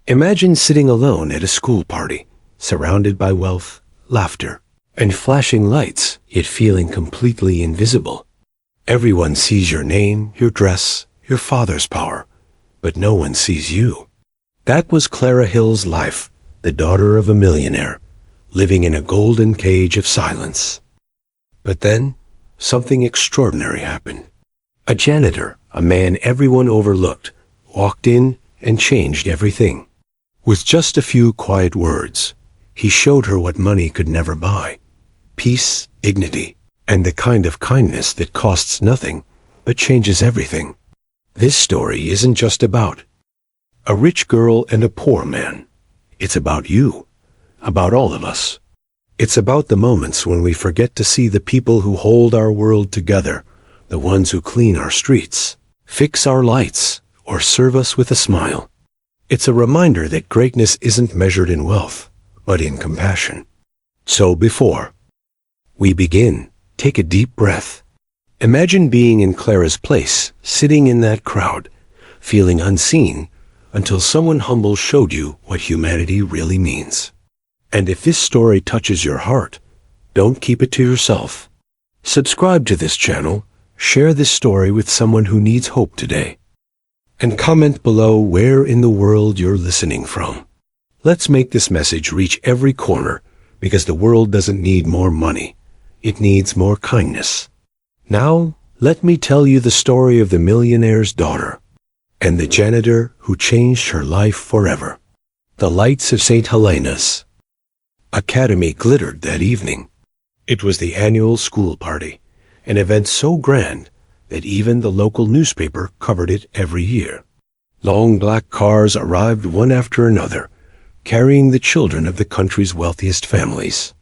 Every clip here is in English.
Imagine sitting alone at a school party, surrounded by wealth, laughter, and flashing lights, yet feeling completely invisible. Everyone sees your name, your dress, your father's power, but no one sees you. That was Clara Hill's life, the daughter of a millionaire, living in a golden cage of silence. But then, something extraordinary happened. A janitor, a man everyone overlooked, walked in and changed everything. With just a few quiet words, he showed her what money could never buy: peace, dignity, and the kind of kindness that costs nothing, but changes everything. This story isn't just about a rich girl and a poor man. It's about you, about all of us. It's about the moments when we forget to see the people who hold our world together, the ones who clean our streets, fix our lights, or serve us with a smile. It's a reminder that greatness isn't measured in wealth, but in compassion. So before we begin, take a deep breath. Imagine being in Clara's place, sitting in that crowd, feeling unseen, until someone humble showed you what humanity really means. And if this story touches your heart, don't keep it to yourself. Subscribe to this channel, share this story with someone who needs hope today, and comment below where in the world you're listening from. Let's make this message reach every corner, because the world doesn't need more money. It needs more kindness. Now, let me tell you the story of the millionaire's daughter and the janitor who changed her life forever. The lights of St. Helena's Academy glittered that evening. It was the annual school party, an event so grand that even the local newspaper covered it every year. Long black cars arrived one after another, carrying the children of the country's wealthiest families.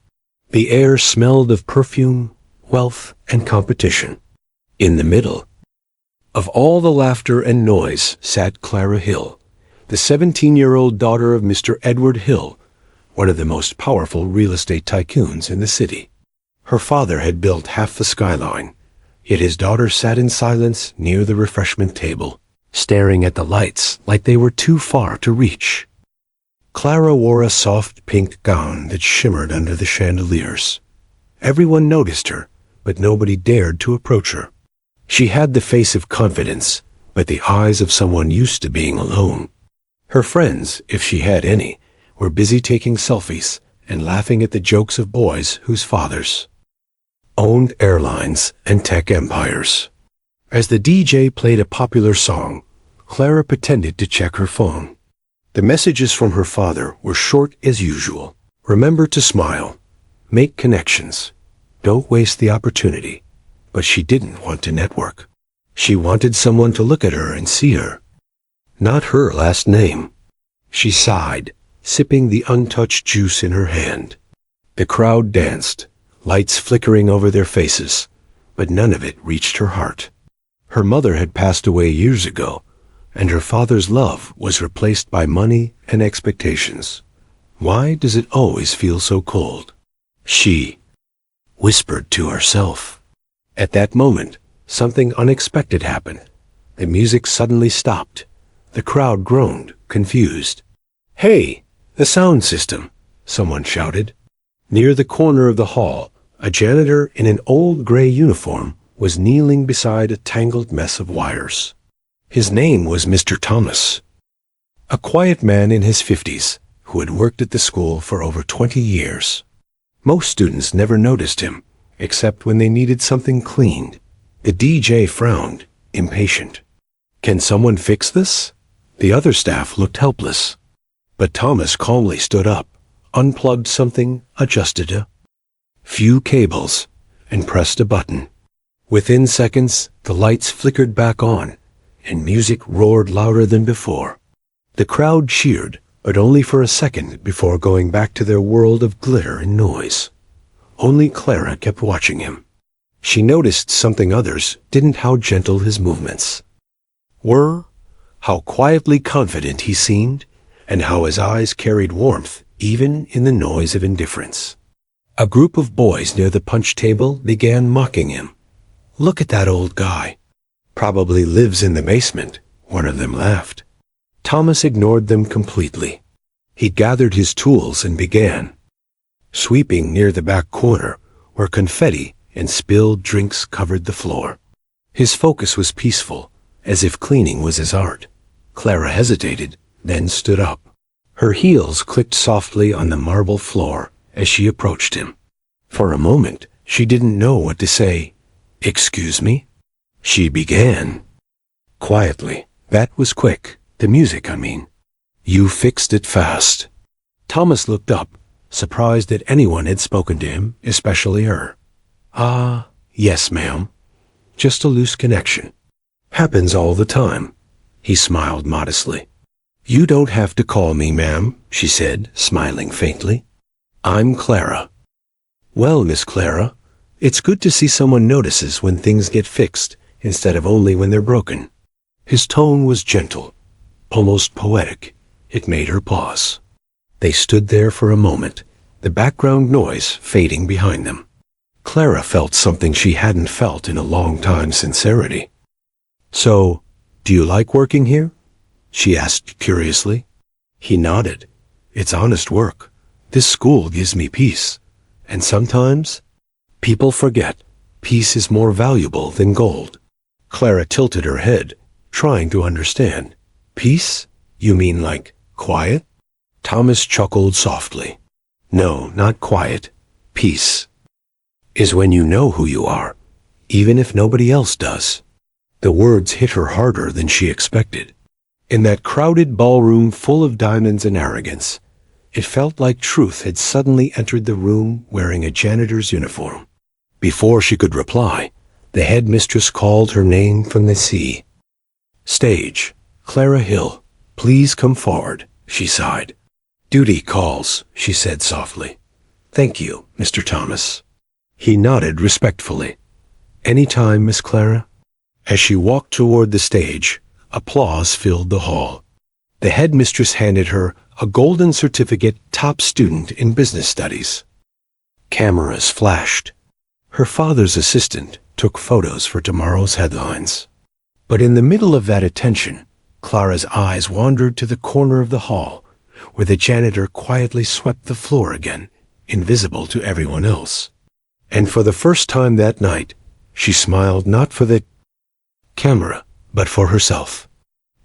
The air smelled of perfume, wealth, and competition. In the middle of all the laughter and noise sat Clara Hill, the 17-year-old daughter of Mr. Edward Hill, one of the most powerful real estate tycoons in the city. Her father had built half the skyline, yet his daughter sat in silence near the refreshment table, staring at the lights like they were too far to reach. Clara wore a soft pink gown that shimmered under the chandeliers. Everyone noticed her, but nobody dared to approach her. She had the face of confidence, but the eyes of someone used to being alone. Her friends, if she had any, were busy taking selfies and laughing at the jokes of boys whose fathers owned airlines and tech empires. As the DJ played a popular song, Clara pretended to check her phone. The messages from her father were short as usual. Remember to smile. Make connections. Don't waste the opportunity. But she didn't want to network. She wanted someone to look at her and see her, not her last name. She sighed, sipping the untouched juice in her hand. The crowd danced, lights flickering over their faces, but none of it reached her heart. Her mother had passed away years ago, and her father's love was replaced by money and expectations. Why does it always feel so cold? She whispered to herself. At that moment, something unexpected happened. The music suddenly stopped. The crowd groaned, confused. "Hey, the sound system!" someone shouted. Near the corner of the hall, a janitor in an old gray uniform was kneeling beside a tangled mess of wires. His name was Mr. Thomas, a quiet man in his 50s who had worked at the school for over 20 years. Most students never noticed him, except when they needed something cleaned. The DJ frowned, impatient. "Can someone fix this?" The other staff looked helpless. But Thomas calmly stood up, unplugged something, adjusted a few cables, and pressed a button. Within seconds, the lights flickered back on, and music roared louder than before. The crowd cheered, but only for a second before going back to their world of glitter and noise. Only Clara kept watching him. She noticed something others didn't: how gentle his movements were, how quietly confident he seemed, and how his eyes carried warmth even in the noise of indifference. A group of boys near the punch table began mocking him. "Look at that old guy. Probably lives in the basement," one of them laughed. Thomas ignored them completely. He gathered his tools and began sweeping near the back corner, where confetti and spilled drinks covered the floor. His focus was peaceful, as if cleaning was his art. Clara hesitated, then stood up. Her heels clicked softly on the marble floor as she approached him. For a moment, she didn't know what to say. "Excuse me?" She began. Quietly. That was quick. The music, I mean. "You fixed it fast." Thomas looked up, surprised that anyone had spoken to him, especially her. "Ah, yes, ma'am. Just a loose connection. Happens all the time." He smiled modestly. "You don't have to call me ma'am," she said, smiling faintly. "I'm Clara." "Well, Miss Clara, it's good to see someone notices when things get fixed instead of only when they're broken." His tone was gentle, almost poetic. It made her pause. They stood there for a moment, the background noise fading behind them. Clara felt something she hadn't felt in a long time: sincerity. "So, do you like working here?" she asked curiously. He nodded. "It's honest work. This school gives me peace. And sometimes people forget peace is more valuable than gold." Clara tilted her head, trying to understand. "Peace? You mean like quiet?" Thomas chuckled softly. "No, not quiet. Peace is when you know who you are, even if nobody else does." The words hit her harder than she expected. In that crowded ballroom full of diamonds and arrogance, it felt like truth had suddenly entered the room wearing a janitor's uniform. Before she could reply, the headmistress called her name from the sea. "Stage, Clara Hill, please come forward," she sighed. "Duty calls," she said softly. "Thank you, Mr. Thomas." He nodded respectfully. "Any time, Miss Clara." As she walked toward the stage, applause filled the hall. The headmistress handed her a golden certificate, top student in business studies. Cameras flashed. Her father's assistant took photos for tomorrow's headlines. But in the middle of that attention, Clara's eyes wandered to the corner of the hall, where the janitor quietly swept the floor again, invisible to everyone else. And for the first time that night, she smiled not for the camera, but for herself.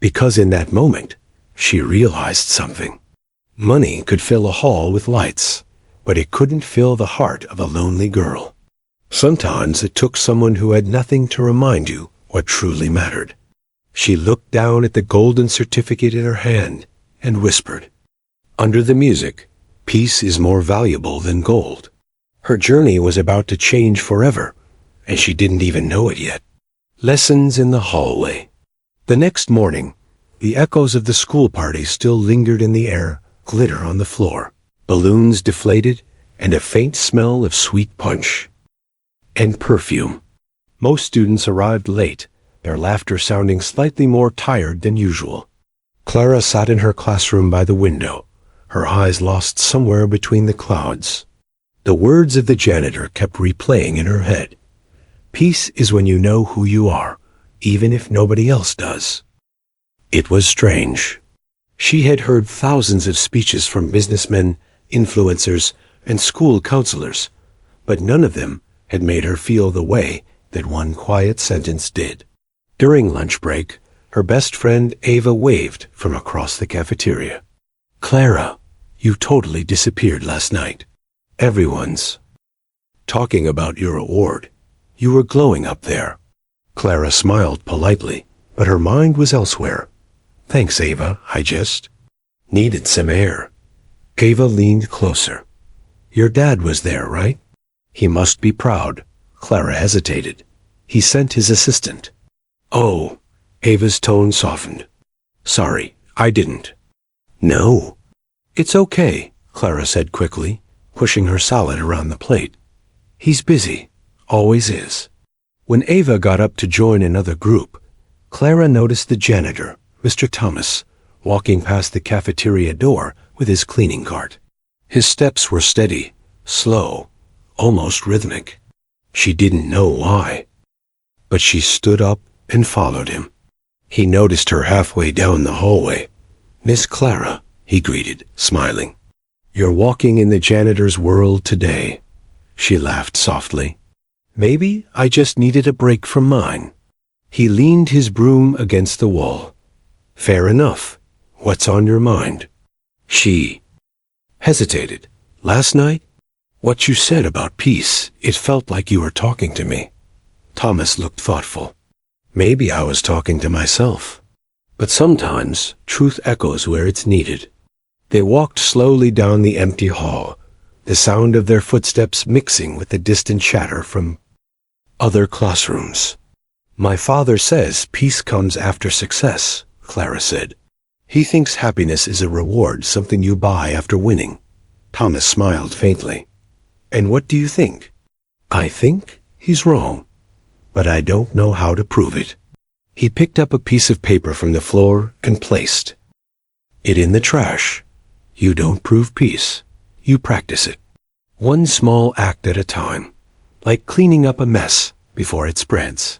Because in that moment, she realized something. Money could fill a hall with lights, but it couldn't fill the heart of a lonely girl. Sometimes it took someone who had nothing to remind you what truly mattered. She looked down at the golden certificate in her hand and whispered, "Under the music, peace is more valuable than gold." Her journey was about to change forever, and she didn't even know it yet. Lessons in the hallway. The next morning, the echoes of the school party still lingered in the air, glitter on the floor, balloons deflated, and a faint smell of sweet punch and perfume. Most students arrived late, their laughter sounding slightly more tired than usual. Clara sat in her classroom by the window, her eyes lost somewhere between the clouds. The words of the janitor kept replaying in her head. Peace is when you know who you are, even if nobody else does. It was strange. She had heard thousands of speeches from businessmen, influencers, and school counselors, but none of them had made her feel the way that one quiet sentence did. During lunch break, her best friend Ava waved from across the cafeteria. "Clara, you totally disappeared last night. Everyone's talking about your award. You were glowing up there." Clara smiled politely, but her mind was elsewhere. "Thanks, Ava. I just needed some air." Ava leaned closer. "Your dad was there, right?" "He must be proud." Clara hesitated. "He sent his assistant." "Oh." Ava's tone softened. "Sorry, I didn't." "No." "It's okay," Clara said quickly, pushing her salad around the plate. "He's busy. Always is." When Ava got up to join another group, Clara noticed the janitor, Mr. Thomas, walking past the cafeteria door with his cleaning cart. His steps were steady, slow, almost rhythmic. She didn't know why, but she stood up and followed him. He noticed her halfway down the hallway, Miss Clara, he greeted, smiling. You're walking in the janitor's world today. She laughed softly. Maybe I just needed a break from mine. He leaned his broom against the wall. Fair enough. What's on your mind? She hesitated. Last night? What you said about peace, it felt like you were talking to me. Thomas looked thoughtful. Maybe I was talking to myself. But sometimes truth echoes where it's needed. They walked slowly down the empty hall, the sound of their footsteps mixing with the distant chatter from other classrooms. My father says peace comes after success, Clara said. He thinks happiness is a reward, something you buy after winning. Thomas smiled faintly. And what do you think? I think he's wrong, but I don't know how to prove it. He picked up a piece of paper from the floor and placed it in the trash. You don't prove peace. You practice it. One small act at a time, like cleaning up a mess before it spreads.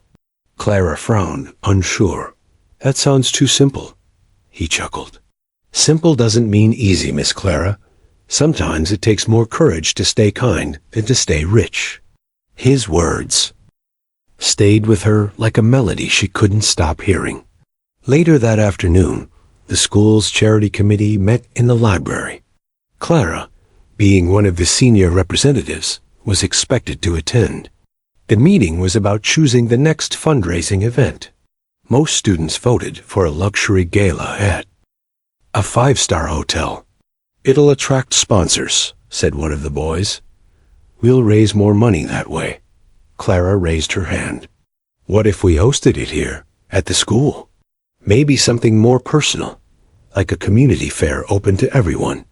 Clara frowned, unsure. That sounds too simple. He chuckled. Simple doesn't mean easy, Miss Clara. Sometimes it takes more courage to stay kind than to stay rich. His words stayed with her like a melody she couldn't stop hearing. Later that afternoon, the school's charity committee met in the library. Clara, being one of the senior representatives, was expected to attend. The meeting was about choosing the next fundraising event. Most students voted for a luxury gala at a 5-star hotel. It'll attract sponsors, said one of the boys. We'll raise more money that way. Clara raised her hand. What if we hosted it here, at the school? Maybe something more personal, like a community fair open to everyone.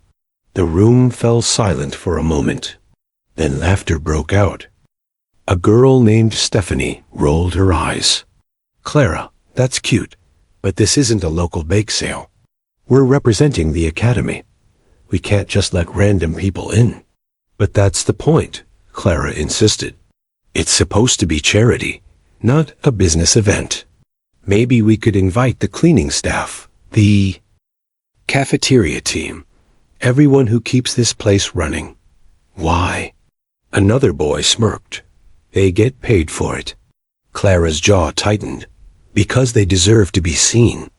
The room fell silent for a moment. Then laughter broke out. A girl named Stephanie rolled her eyes. Clara, that's cute, but this isn't a local bake sale. We're representing the academy. We can't just let random people in. But that's the point, Clara insisted. It's supposed to be charity, not a business event. Maybe we could invite the cleaning staff, the cafeteria team, everyone who keeps this place running. Why? Another boy smirked. They get paid for it. Clara's jaw tightened. Because they deserve to be seen.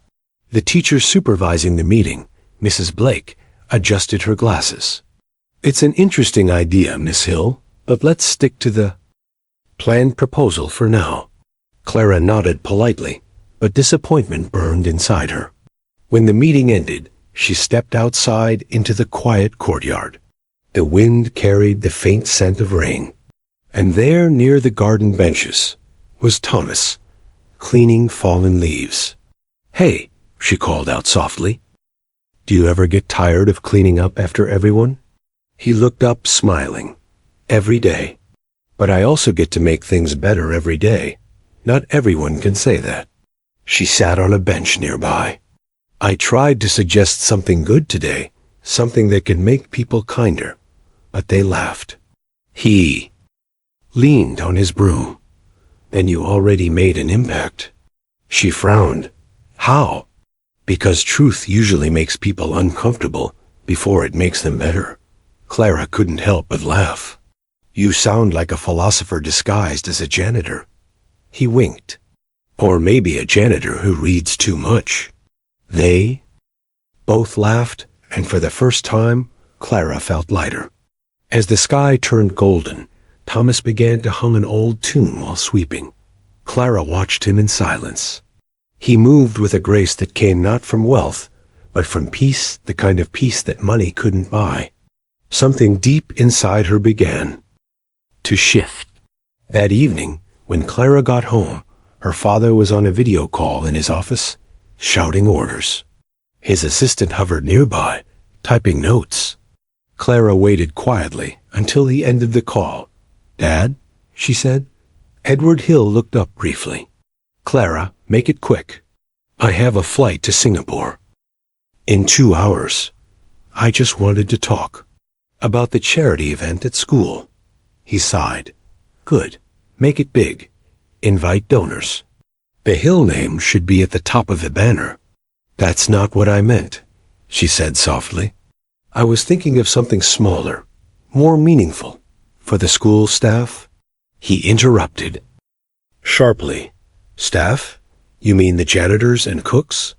The teacher supervising the meeting, Mrs. Blake, adjusted her glasses. It's an interesting idea, Miss Hill, but let's stick to the planned proposal for now. Clara nodded politely, but disappointment burned inside her. When the meeting ended, she stepped outside into the quiet courtyard. The wind carried the faint scent of rain. And there, near the garden benches, was Thomas, cleaning fallen leaves. Hey, she called out softly. Do you ever get tired of cleaning up after everyone? He looked up, smiling. Every day. But I also get to make things better every day. Not everyone can say that. She sat on a bench nearby. I tried to suggest something good today, something that could make people kinder, but they laughed. He leaned on his broom. Then you already made an impact. She frowned. How? Because truth usually makes people uncomfortable before it makes them better. Clara couldn't help but laugh. You sound like a philosopher disguised as a janitor. He winked. Or maybe a janitor who reads too much. They both laughed, and for the first time, Clara felt lighter. As the sky turned golden, Thomas began to hum an old tune while sweeping. Clara watched him in silence. He moved with a grace that came not from wealth, but from peace, the kind of peace that money couldn't buy. Something deep inside her began to shift. That evening, when Clara got home, her father was on a video call in his office, shouting orders. His assistant hovered nearby, typing notes. Clara waited quietly until he ended the call. Dad, she said. Edward Hill looked up briefly. Clara, make it quick. I have a flight to Singapore. In 2 hours. I just wanted to talk. About the charity event at school. He sighed. Good. Make it big. Invite donors. The Hill name should be at the top of the banner. That's not what I meant. she said softly. I was thinking of something smaller, more meaningful, for the school staff. He interrupted sharply. Staff? You mean the janitors and cooks?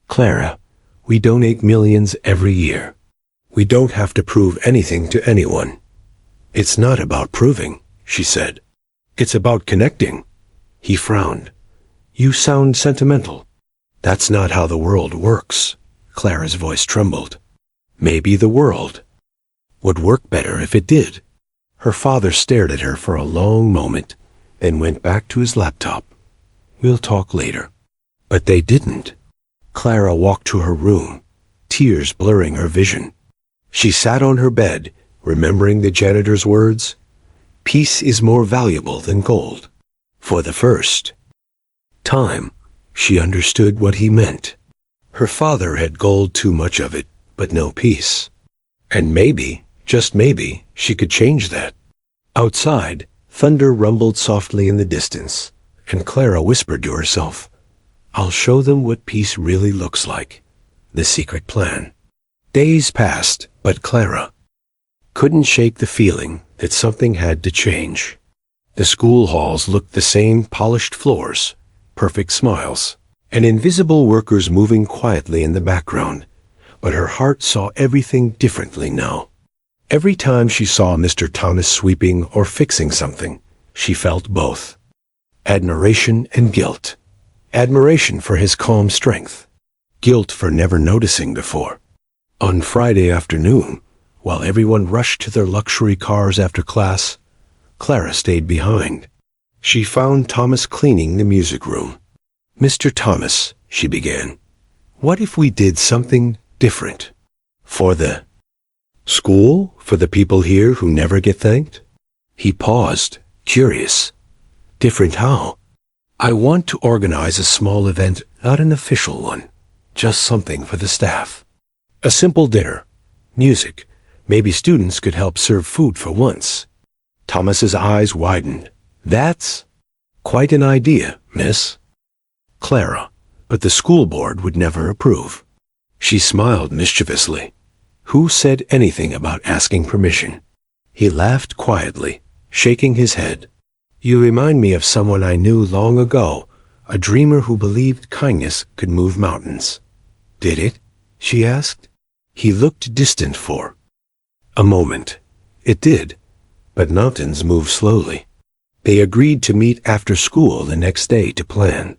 Clara, we donate millions every year. We don't have to prove anything to anyone. It's not about proving, she said. It's about connecting. He frowned. You sound sentimental. That's not how the world works. Clara's voice trembled. Maybe the world would work better if it did. Her father stared at her for a long moment, then went back to his laptop. We'll talk later. But they didn't. Clara walked to her room, tears blurring her vision. She sat on her bed, remembering the janitor's words. Peace is more valuable than gold. For the first time, she understood what he meant. Her father had gold too much of it, but no peace. And maybe, just maybe, she could change that. Outside, thunder rumbled softly in the distance, and Clara whispered to herself, I'll show them what peace really looks like. The secret plan. Days passed, but Clara couldn't shake the feeling that something had to change. The school halls looked the same, polished floors, perfect smiles, and invisible workers moving quietly in the background. But her heart saw everything differently now. Every time she saw Mr. Thomas sweeping or fixing something, she felt both admiration and guilt. Admiration for his calm strength, guilt for never noticing before. On Friday afternoon, while everyone rushed to their luxury cars after class, Clara stayed behind. She found Thomas cleaning the music room. Mr. Thomas, she began, what if we did something different? For the school? For the people here who never get thanked? He paused, curious. Different how? I want to organize a small event, not an official one. Just something for the staff. A simple dinner. Music. Maybe students could help serve food for once. Thomas's eyes widened. That's quite an idea, miss. Clara, but the school board would never approve. She smiled mischievously. Who said anything about asking permission? He laughed quietly, shaking his head. You remind me of someone I knew long ago, a dreamer who believed kindness could move mountains. Did it? She asked. He looked distant for a moment. It did, but mountains move slowly. They agreed to meet after school the next day to plan.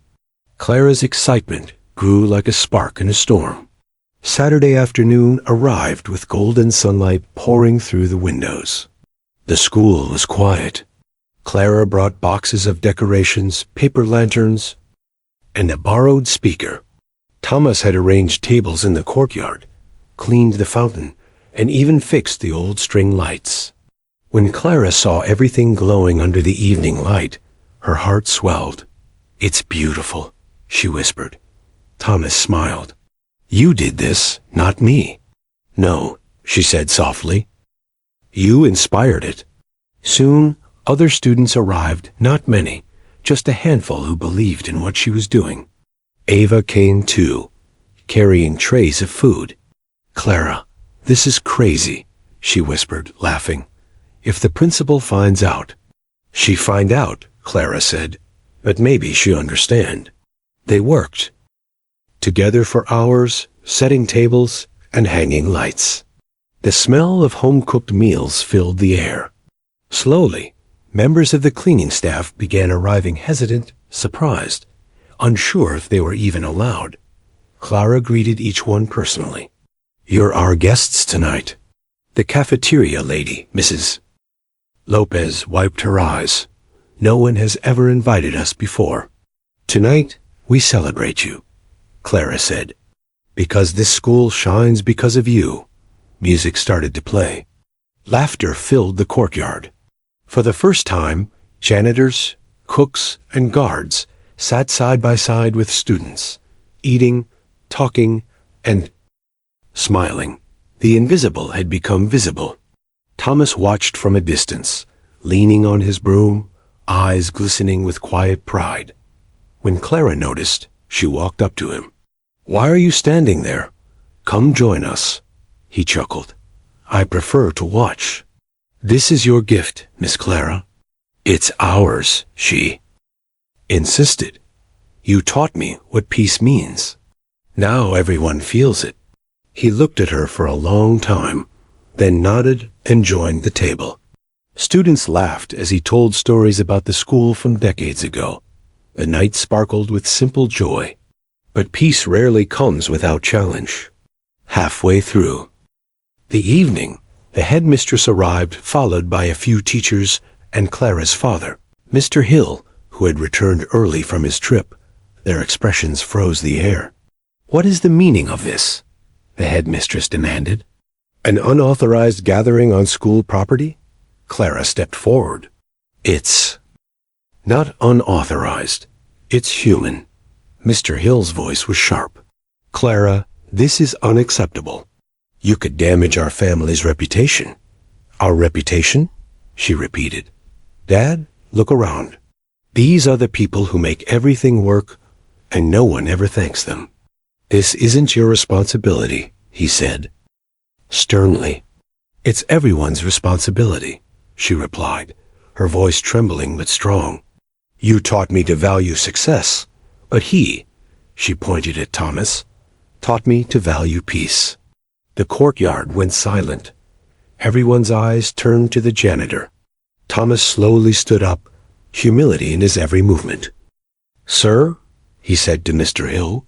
Clara's excitement grew like a spark in a storm. Saturday afternoon arrived with golden sunlight pouring through the windows. The school was quiet. Clara brought boxes of decorations, paper lanterns, and a borrowed speaker. Thomas had arranged tables in the courtyard, cleaned the fountain, and even fixed the old string lights. When Clara saw everything glowing under the evening light, her heart swelled. It's beautiful, she whispered. Thomas smiled. You did this, not me. No, she said softly. You inspired it. Soon, other students arrived, not many, just a handful who believed in what she was doing. Ava came too, carrying trays of food. Clara, this is crazy, she whispered, laughing. If the principal finds out. She find out, Clara said, but maybe she'll understand. They worked together for hours, setting tables and hanging lights. The smell of home-cooked meals filled the air. Slowly, members of the cleaning staff began arriving hesitant, surprised, unsure if they were even allowed. Clara greeted each one personally. You're our guests tonight. The cafeteria lady, Mrs. Lopez, wiped her eyes. No one has ever invited us before. Tonight, we celebrate you, Clara said. Because this school shines because of you. Music started to play. Laughter filled the courtyard. For the first time, janitors, cooks, and guards sat side by side with students, eating, talking, and smiling. The invisible had become visible. Thomas watched from a distance, leaning on his broom, eyes glistening with quiet pride. When Clara noticed, she walked up to him. Why are you standing there? Come join us, he chuckled. I prefer to watch. This is your gift, Miss Clara. It's ours, she insisted. You taught me what peace means. Now everyone feels it. He looked at her for a long time, then nodded and joined the table. Students laughed as he told stories about the school from decades ago. The night sparkled with simple joy. But peace rarely comes without challenge. Halfway through the evening, the headmistress arrived, followed by a few teachers and Clara's father, Mr. Hill, who had returned early from his trip. Their expressions froze the air. What is the meaning of this? The headmistress demanded. An unauthorized gathering on school property? Clara stepped forward. It's not unauthorized. It's human. Mr. Hill's voice was sharp. Clara, this is unacceptable. You could damage our family's reputation. Our reputation? She repeated. Dad, look around. These are the people who make everything work, and no one ever thanks them. This isn't your responsibility, he said sternly. It's everyone's responsibility, she replied, her voice trembling but strong. You taught me to value success, but he, she pointed at Thomas, taught me to value peace. The courtyard went silent. Everyone's eyes turned to the janitor. Thomas slowly stood up, humility in his every movement. Sir, he said to Mr. Hill,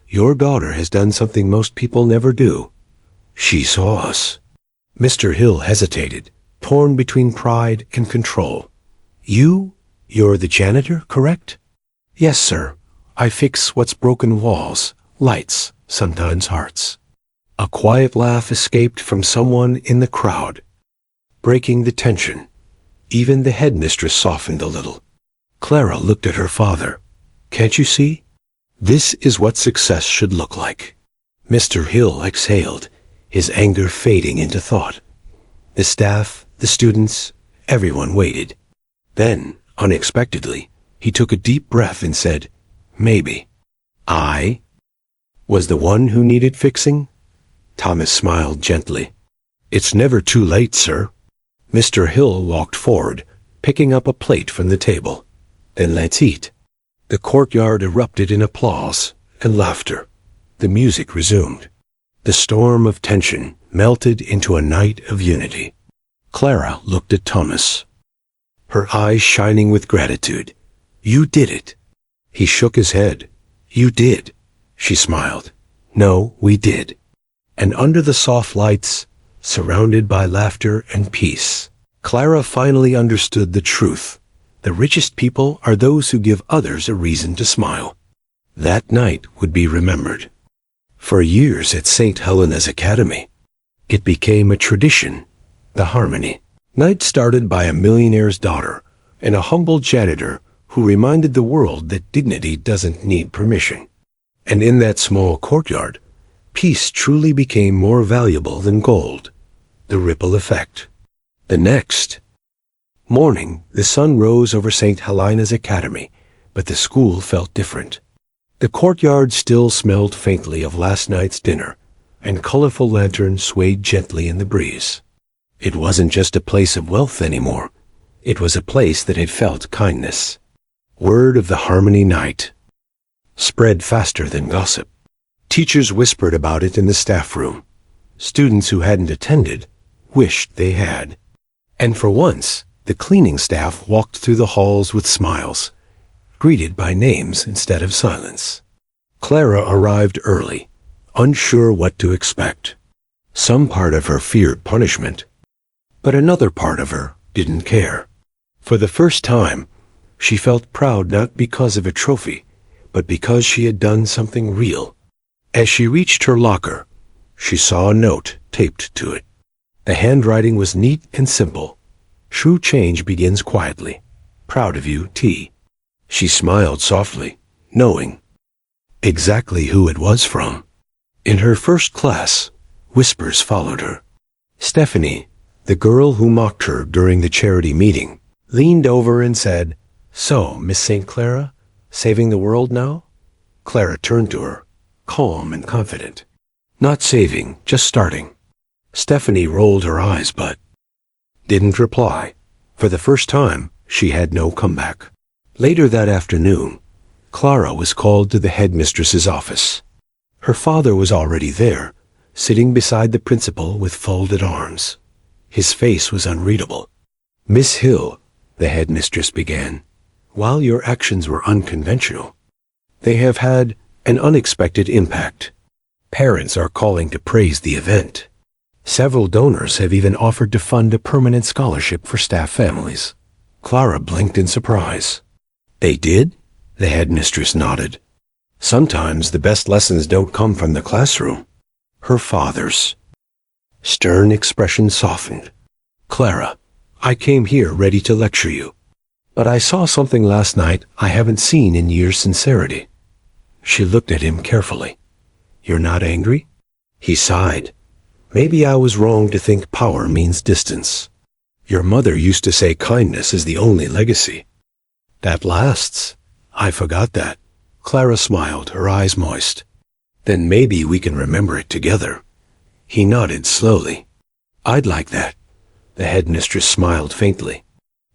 your daughter has done something most people never do. She saw us. Mr. Hill hesitated, torn between pride and control. You're the janitor, correct? Yes, sir. I fix what's broken walls, lights, sometimes hearts. A quiet laugh escaped from someone in the crowd, breaking the tension. Even the headmistress softened a little. Clara looked at her father. Can't you see? This is what success should look like. Mr. Hill exhaled, his anger fading into thought. The staff, the students, everyone waited. Then, unexpectedly, he took a deep breath and said, Maybe I was the one who needed fixing? Thomas smiled gently. It's never too late, sir. Mr. Hill walked forward, picking up a plate from the table. Then let's eat. The courtyard erupted in applause and laughter. The music resumed. The storm of tension melted into a night of unity. Clara looked at Thomas, her eyes shining with gratitude. You did it. He shook his head. You did. She smiled. No, we did. And under the soft lights, surrounded by laughter and peace, Clara finally understood the truth. The richest people are those who give others a reason to smile. That night would be remembered. For years at St. Helena's Academy, it became a tradition, the harmony. Night started by a millionaire's daughter and a humble janitor who reminded the world that dignity doesn't need permission. And in that small courtyard, peace truly became more valuable than gold. The ripple effect. The next morning, the sun rose over St. Helena's Academy, but the school felt different. The courtyard still smelled faintly of last night's dinner, and colorful lanterns swayed gently in the breeze. It wasn't just a place of wealth anymore. It was a place that had felt kindness. Word of the Harmony Night spread faster than gossip. Teachers whispered about it in the staff room. Students who hadn't attended wished they had. And for once, the cleaning staff walked through the halls with smiles, greeted by names instead of silence. Clara arrived early, unsure what to expect. Some part of her feared punishment, but another part of her didn't care. For the first time, she felt proud not because of a trophy, but because she had done something real. As she reached her locker, she saw a note taped to it. The handwriting was neat and simple. True change begins quietly. Proud of you, T. She smiled softly, knowing exactly who it was from. In her first class, whispers followed her. Stephanie, the girl who mocked her during the charity meeting, leaned over and said, So, Miss St. Clara, saving the world now? Clara turned to her, calm and confident. Not saving, just starting. Stephanie rolled her eyes but didn't reply. For the first time, she had no comeback. Later that afternoon, Clara was called to the headmistress's office. Her father was already there, sitting beside the principal with folded arms. His face was unreadable. "Miss Hill," the headmistress began, "while your actions were unconventional, they have had an unexpected impact. Parents are calling to praise the event. Several donors have even offered to fund a permanent scholarship for staff families." Clara blinked in surprise. "They did?" The headmistress nodded. "Sometimes the best lessons don't come from the classroom. Her father's stern expression softened. "Clara, I came here ready to lecture you. But I saw something last night I haven't seen in years. Sincerity." She looked at him carefully. "You're not angry?" He sighed. "Maybe I was wrong to think power means distance. Your mother used to say kindness is the only legacy that lasts. I forgot that." Clara smiled, her eyes moist. "Then maybe we can remember it together." He nodded slowly. "I'd like that." The headmistress smiled faintly.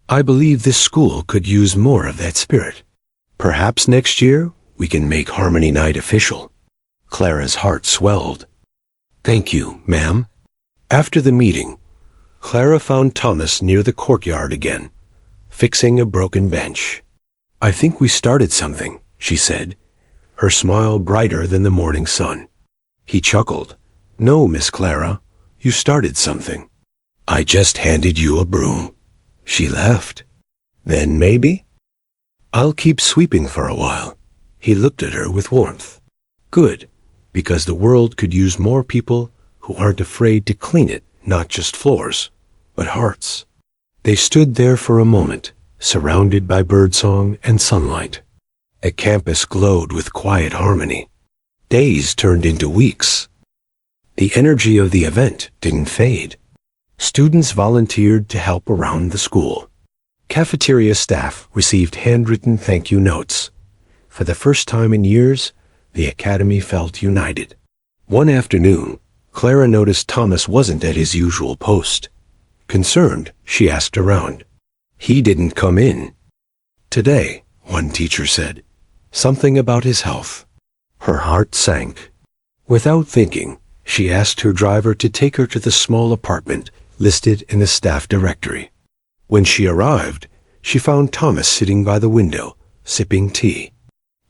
"I believe this school could use more of that spirit. Perhaps next year we can make Harmony Night official." Clara's heart swelled. "Thank you, ma'am." After the meeting, Clara found Thomas near the courtyard again, fixing a broken bench. "I think we started something," she said, her smile brighter than the morning sun. He chuckled. "No, Miss Clara, you started something. I just handed you a broom." She laughed. "Then maybe I'll keep sweeping for a while." He looked at her with warmth. "Good, because the world could use more people who aren't afraid to clean it, not just floors, but hearts." They stood there for a moment, surrounded by birdsong and sunlight. A campus glowed with quiet harmony. Days turned into weeks. The energy of the event didn't fade. Students volunteered to help around the school. Cafeteria staff received handwritten thank you notes. For the first time in years, the academy felt united. One afternoon, Clara noticed Thomas wasn't at his usual post. Concerned, she asked around. "He didn't come in today," one teacher said. "Something about his health." Her heart sank. Without thinking, she asked her driver to take her to the small apartment listed in the staff directory. When she arrived, she found Thomas sitting by the window, sipping tea.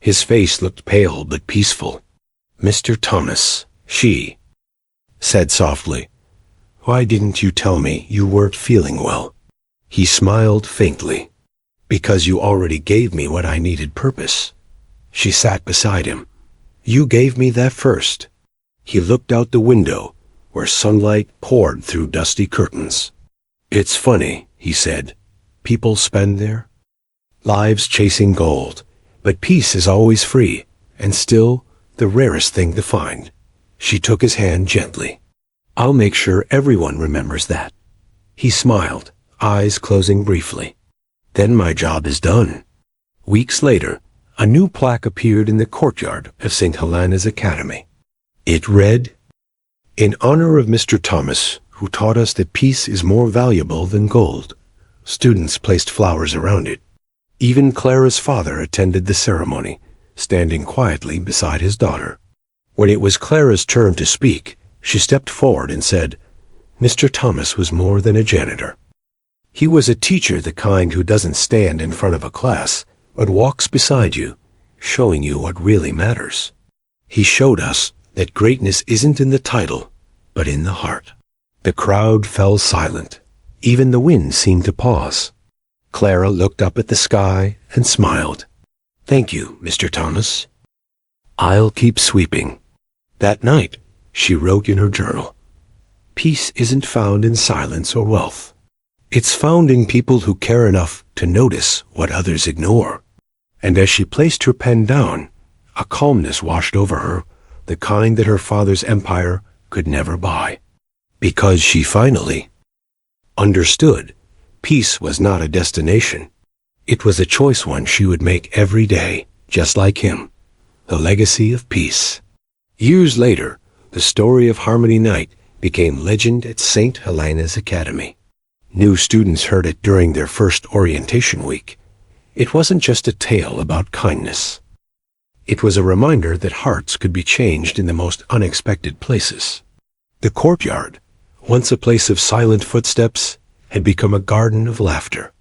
His face looked pale but peaceful. "Mr. Thomas," she said softly, "why didn't you tell me you weren't feeling well?" He smiled faintly. "Because you already gave me what I needed, purpose." She sat beside him. "You gave me that first." He looked out the window, where sunlight poured through dusty curtains. "It's funny," he said. "People spend their lives chasing gold, but peace is always free, and still the rarest thing to find." She took his hand gently. "I'll make sure everyone remembers that." He smiled, eyes closing briefly. "Then my job is done." Weeks later, a new plaque appeared in the courtyard of St. Helena's Academy. It read, "In honor of Mr. Thomas, who taught us that peace is more valuable than gold." Students placed flowers around it. Even Clara's father attended the ceremony, standing quietly beside his daughter. When it was Clara's turn to speak, she stepped forward and said, "Mr. Thomas was more than a janitor. He was a teacher, the kind who doesn't stand in front of a class, but walks beside you, showing you what really matters. He showed us that greatness isn't in the title, but in the heart." The crowd fell silent. Even the wind seemed to pause. Clara looked up at the sky and smiled. "Thank you, Mr. Thomas. I'll keep sweeping." That night, she wrote in her journal, "Peace isn't found in silence or wealth. It's found in people who care enough to notice what others ignore." And as she placed her pen down, a calmness washed over her, the kind that her father's empire could never buy. Because she finally understood peace was not a destination. It was a choice one she would make every day, just like him. The legacy of peace. Years later, the story of Harmony Night became legend at St. Helena's Academy. New students heard it during their first orientation week. It wasn't just a tale about kindness. It was a reminder that hearts could be changed in the most unexpected places. The courtyard, once a place of silent footsteps, had become a garden of laughter.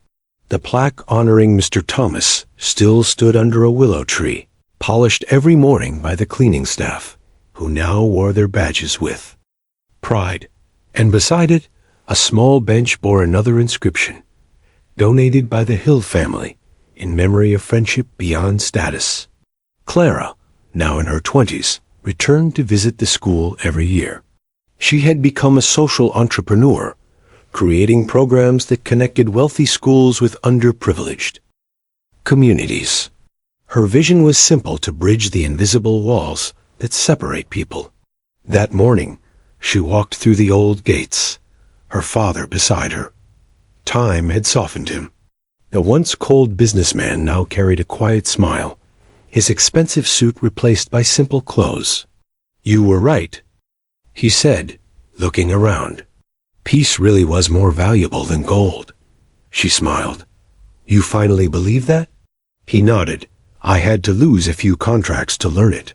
The plaque honoring Mr. Thomas still stood under a willow tree, polished every morning by the cleaning staff, who now wore their badges with pride. And beside it, a small bench bore another inscription, donated by the Hill family in memory of friendship beyond status. Clara, now in her 20s, returned to visit the school every year. She had become a social entrepreneur, creating programs that connected wealthy schools with underprivileged communities. Her vision was simple: to bridge the invisible walls that separate people. That morning, she walked through the old gates, her father beside her. Time had softened him. The once cold businessman now carried a quiet smile, his expensive suit replaced by simple clothes. "You were right," he said, looking around. "Peace really was more valuable than gold." She smiled. "You finally believe that?" He nodded. "I had to lose a few contracts to learn it.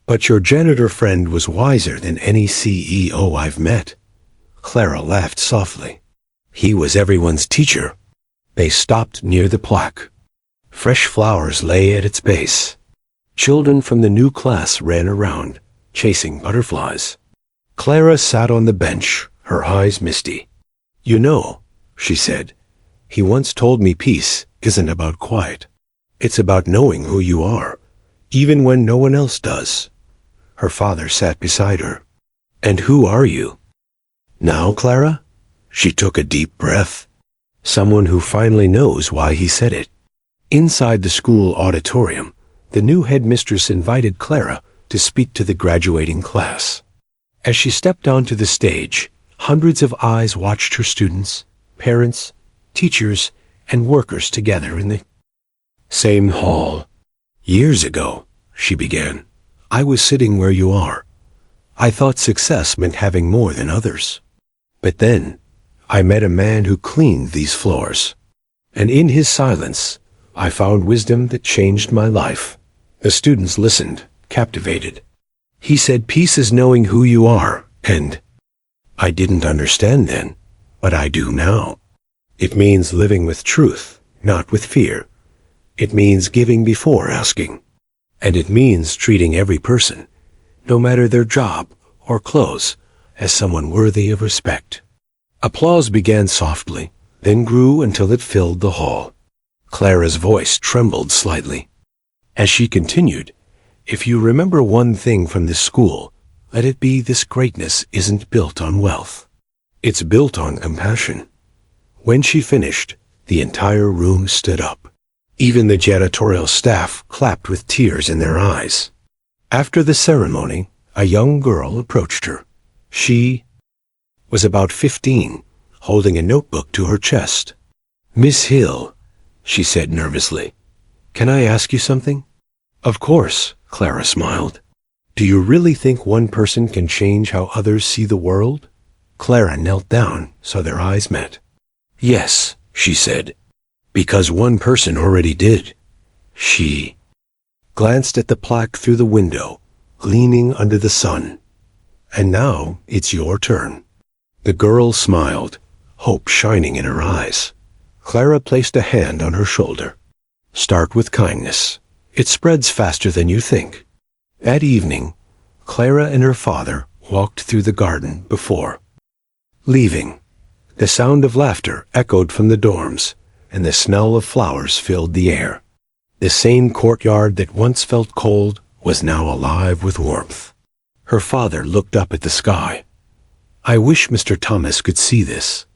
But your janitor friend was wiser than any CEO I've met." Clara laughed softly. "He was everyone's teacher." They stopped near the plaque. Fresh flowers lay at its base. Children from the new class ran around, chasing butterflies. Clara sat on the bench, her eyes misty. "You know," she said, "he once told me peace isn't about quiet. It's about knowing who you are, even when no one else does." Her father sat beside her. "And who are you now, Clara?" She took a deep breath. Someone who finally knows why he said it. Inside the school auditorium, the new headmistress invited Clara to speak to the graduating class. As she stepped onto the stage, hundreds of eyes watched her students, parents, teachers, and workers together in the same hall. "Years ago," she began, "I was sitting where you are. I thought success meant having more than others. But then, I met a man who cleaned these floors. And in his silence, I found wisdom that changed my life." The students listened, captivated. "He said peace is knowing who you are, and I didn't understand then, but I do now. It means living with truth, not with fear. It means giving before asking. And it means treating every person, no matter their job or clothes, as someone worthy of respect." Applause began softly, then grew until it filled the hall. Clara's voice trembled slightly. As she continued, "If you remember one thing from this school, let it be this: greatness isn't built on wealth. It's built on compassion." When she finished, the entire room stood up. Even the janitorial staff clapped with tears in their eyes. After the ceremony, a young girl approached her. She was about 15, holding a notebook to her chest. "Miss Hill," she said nervously, "can I ask you something?" "Of course," Clara smiled. "Do you really think one person can change how others see the world?" Clara knelt down so their eyes met. "Yes," she said, "because one person already did." She glanced at the plaque through the window, gleaming under the sun. "And now it's your turn." The girl smiled, hope shining in her eyes. Clara placed a hand on her shoulder. "Start with kindness. It spreads faster than you think." That evening, Clara and her father walked through the garden before leaving. The sound of laughter echoed from the dorms, and the smell of flowers filled the air. The same courtyard that once felt cold was now alive with warmth. Her father looked up at the sky. "I wish Mr. Thomas could see this."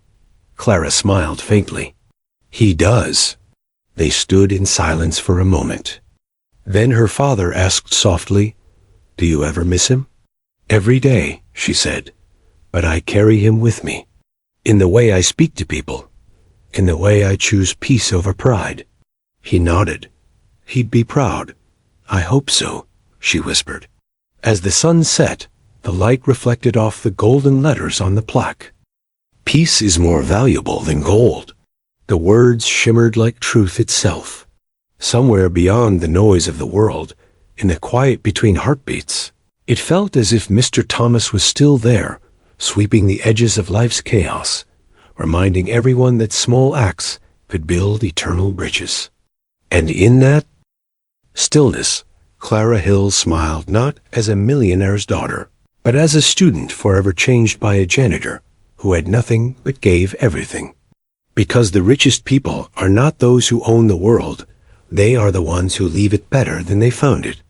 Clara smiled faintly. "He does." They stood in silence for a moment. Then her father asked softly, "Do you ever miss him?" "Every day," she said, "but I carry him with me. In the way I speak to people, in the way I choose peace over pride." He nodded. "He'd be proud." "I hope so," she whispered. As the sun set, The light reflected off the golden letters on the plaque. Peace is more valuable than gold. The words shimmered like truth itself. Somewhere beyond the noise of the world, in the quiet between heartbeats, it felt as if Mr. Thomas was still there, sweeping the edges of life's chaos, reminding everyone that small acts could build eternal bridges. And in that stillness, Clara Hill smiled not as a millionaire's daughter, but as a student forever changed by a janitor who had nothing but gave everything. Because the richest people are not those who own the world, they are the ones who leave it better than they found it.